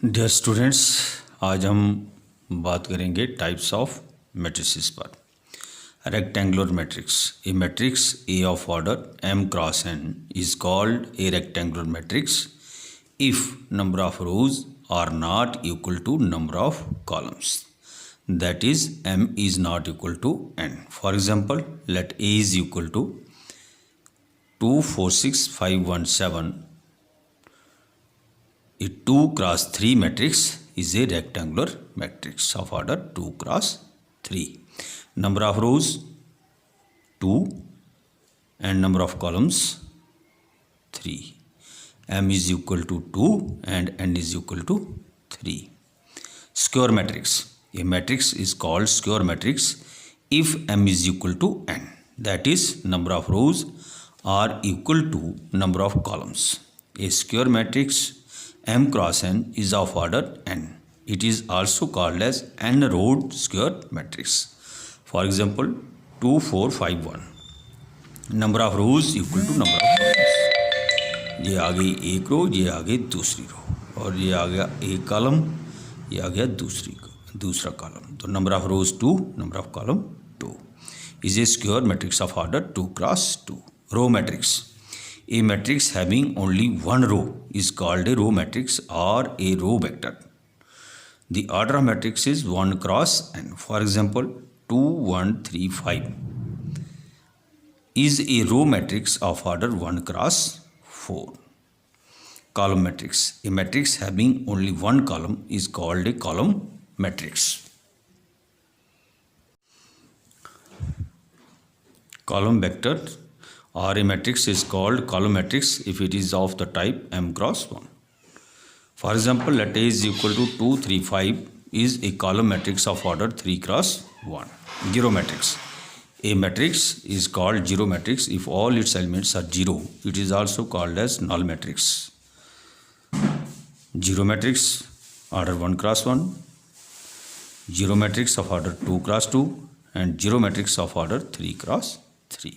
Dear students, आज हम बात करेंगे टाइप्स ऑफ मैट्रिसेस पर। Rectangular matrix, a matrix A of order m cross n is called a rectangular matrix if number of rows are not equal to number of columns, that is m is not equal to n. For example, let A is equal to 2 4 6 5 1 7. A 2 cross 3 matrix is a rectangular matrix of order 2 cross 3. Number of rows 2 and number of columns 3. M is equal to 2 and n is equal to 3. Square matrix. A matrix is called square matrix if m is equal to n. That is, number of rows are equal to number of columns. A square matrix m cross n is of order n. It is also called as n-rowed square matrix. For example, 2 4 5 1. Number of rows equal to number of columns. ये आ गई एक रो, ये आ गई दूसरी रो, और ये आ गया एक कॉलम, ये आ गया दूसरा कॉलम. तो number of rows 2, number of column 2 is a square matrix of order 2 cross 2. Row matrix. A matrix having only one row is called a row matrix और a row vector. The order of matrix is 1 cross n. For example 2 1 3 5 is a row matrix of order 1 cross 4. Column matrix. A matrix having only one column is called a column matrix. Column vector or a matrix is called column matrix if it is of the type m cross 1. For example, let A is equal to 2 3 5 is a column matrix of order 3 cross 1. Zero matrix. A matrix is called zero matrix if all its elements are zero. It is also called as null matrix. Zero matrix order 1 cross 1, zero matrix of order 2 cross 2, and zero matrix of order 3 cross 3.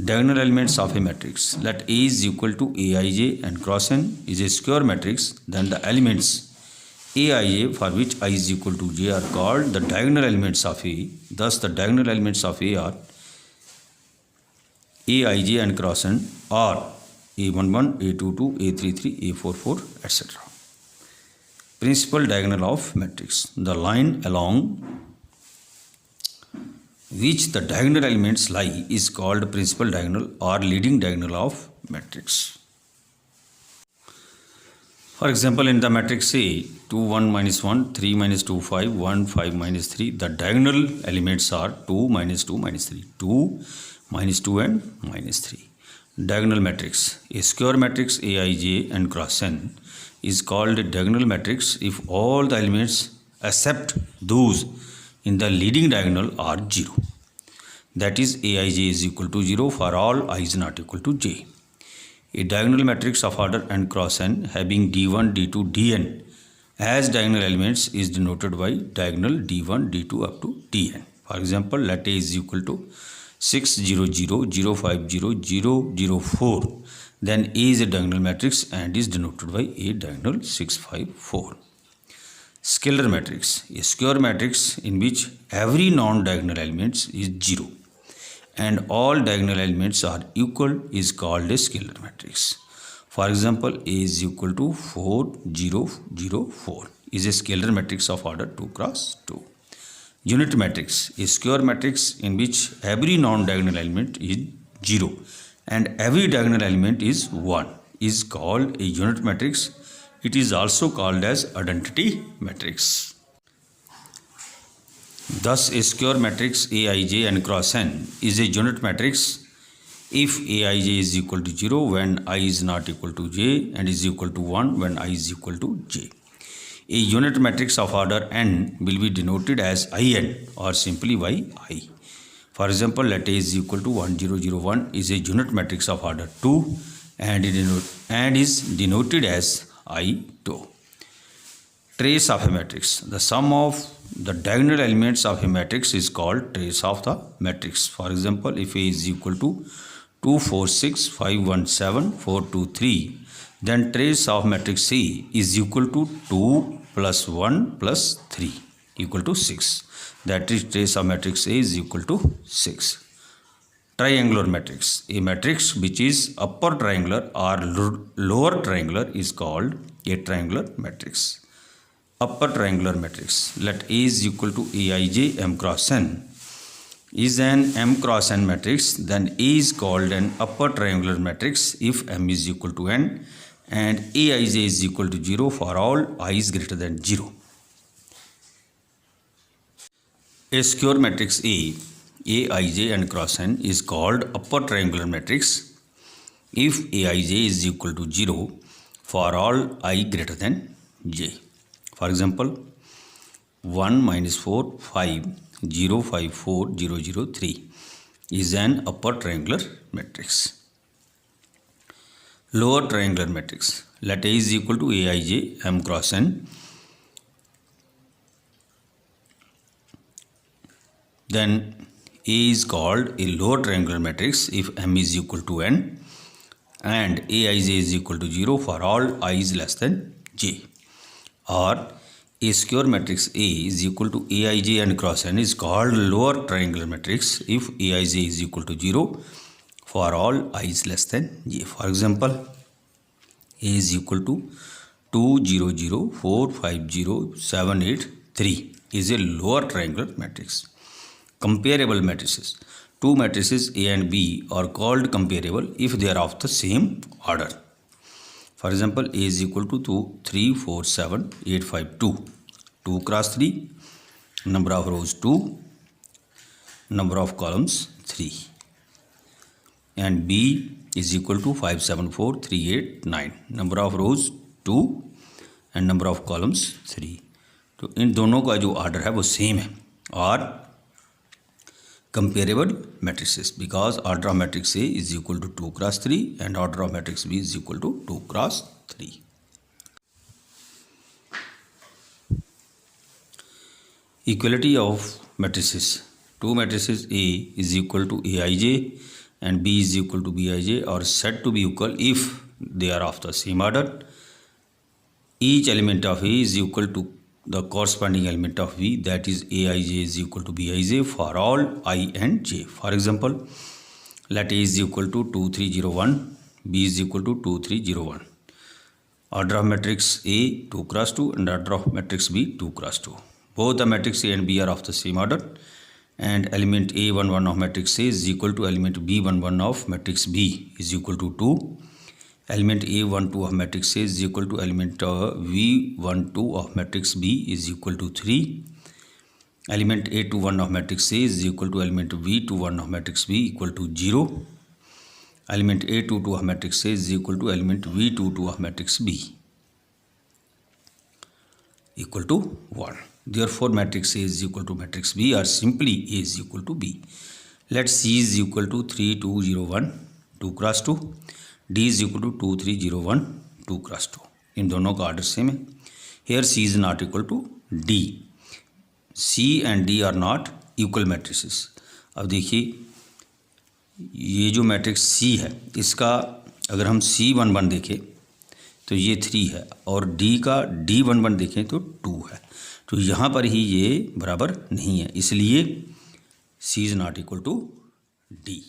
Diagonal elements of a matrix. Let A is equal to Aij and cross n is a square matrix. Then the elements Aij for which I is equal to j are called the diagonal elements of A. Thus the diagonal elements of A are Aij and cross n or A11, A22, A33, A44, etc. Principal diagonal of matrix. The line along which the diagonal elements lie is called principal diagonal or leading diagonal of matrix. For example, in the matrix A, 2 1 minus 1, 3 minus 2 5, 1 5 minus 3, the diagonal elements are 2 minus 2 minus 3, 2 minus 2 and minus 3. Diagonal matrix. A square matrix Aij and cross n is called a diagonal matrix if all the elements except those in the leading diagonal are 0. That is, Aij is equal to 0 for all I is not equal to j. A diagonal matrix of order n cross n having d1, d2, dn as diagonal elements is denoted by diagonal d1, d2 up to dn. For example, let A is equal to 6 0 0 0 5 0 0 0 4. Then A is a diagonal matrix and is denoted by A diagonal 6 5 4. Scalar matrix. A square matrix in which every non-diagonal elements is 0 and all diagonal elements are equal is called a scalar matrix. For example, A is equal to 4 0 0 4 is a scalar matrix of order 2 cross 2. Unit matrix. A square matrix in which every non-diagonal element is 0 and every diagonal element is 1 is called a unit matrix. It is also called as identity matrix. Thus, a square matrix Aij and cross n is a unit matrix if Aij is equal to 0 when I is not equal to j and is equal to 1 when I is equal to j. A unit matrix of order n will be denoted as In or simply by I. For example, let A is equal to 1 0 0 1 is a unit matrix of order 2 and is denoted as I2. Trace of a matrix. The sum of the diagonal elements of a matrix is called trace of the matrix. For example, if A is equal to 2 4 6 5 1 7 4 2 3, then trace of matrix C is equal to 2 plus 1 plus 3 equal to 6. That is, trace of matrix A is equal to 6. Triangular matrix. A matrix which is upper triangular or lower triangular is called a triangular matrix. Upper triangular matrix. Let A is equal to Aij m cross n is an m cross n matrix, then A is called an upper triangular matrix if m is equal to n and Aij is equal to 0 for all I is greater than 0. A square matrix Aij n cross n is called upper triangular matrix if Aij is equal to 0 for all I greater than j. For example, 1 minus 4 5 0 5 4 0 0 3 is an upper triangular matrix. Lower triangular matrix. Let A is equal to Aij m cross n. Then A is called a lower triangular matrix if m is equal to n and Aij is equal to 0 for all I is less than j. Or a square matrix A is equal to Aij n cross n is called lower triangular matrix if Aij is equal to 0 for all I is less than j. For example, A is equal to 2 0 0 4 5 0 7 8 3 is a lower triangular matrix. Comparable matrices. Two matrices A and B are called comparable if they are of the same order. For example, A is equal to 2 3 4 7 8 5 2 2 cross 3, number of rows 2, number of columns 3, and B is equal to 5 7 4 3 8 9, number of rows 2 and number of columns 3. तो इन दोनों का जो order है वो same है. और comparable matrices because order of matrix A is equal to 2 cross 3 and order of matrix B is equal to 2 cross 3. Equality of matrices. Two matrices A is equal to Aij and B is equal to Bij are said to be equal if they are of the same order. Each element of A is equal to the corresponding element of B, that is Aij is equal to Bij for all I and j. For example, let A is equal to 2 3 0 1, B is equal to 2 3 0 1. Order of matrix A 2 cross 2 and order of matrix B 2 cross 2. Both the matrix A and B are of the same order and element A11 of matrix A is equal to element B11 of matrix B is equal to 2. Element A12 of matrix A is equal to element V12 of matrix B is equal to 3. Element A21 of matrix A is equal to element V21 of matrix B equal to 0. Element A22 of matrix A is equal to element V22 of matrix B equal to 1. Therefore, matrix A is equal to matrix B or simply A is equal to B. Let C is equal to 3 2 0 1 2 cross 2. D is equal to 2 3 0 1 2 cross 2. इन दोनों का order same है. Here C is not equal to D. C and D are not equal matrices. अब देखिए ये जो matrix C है इसका अगर हम C11 देखें तो ये 3 है और D का D11 देखें तो 2 है. तो यहाँ पर ही ये बराबर नहीं है, इसलिए C is not equal to D.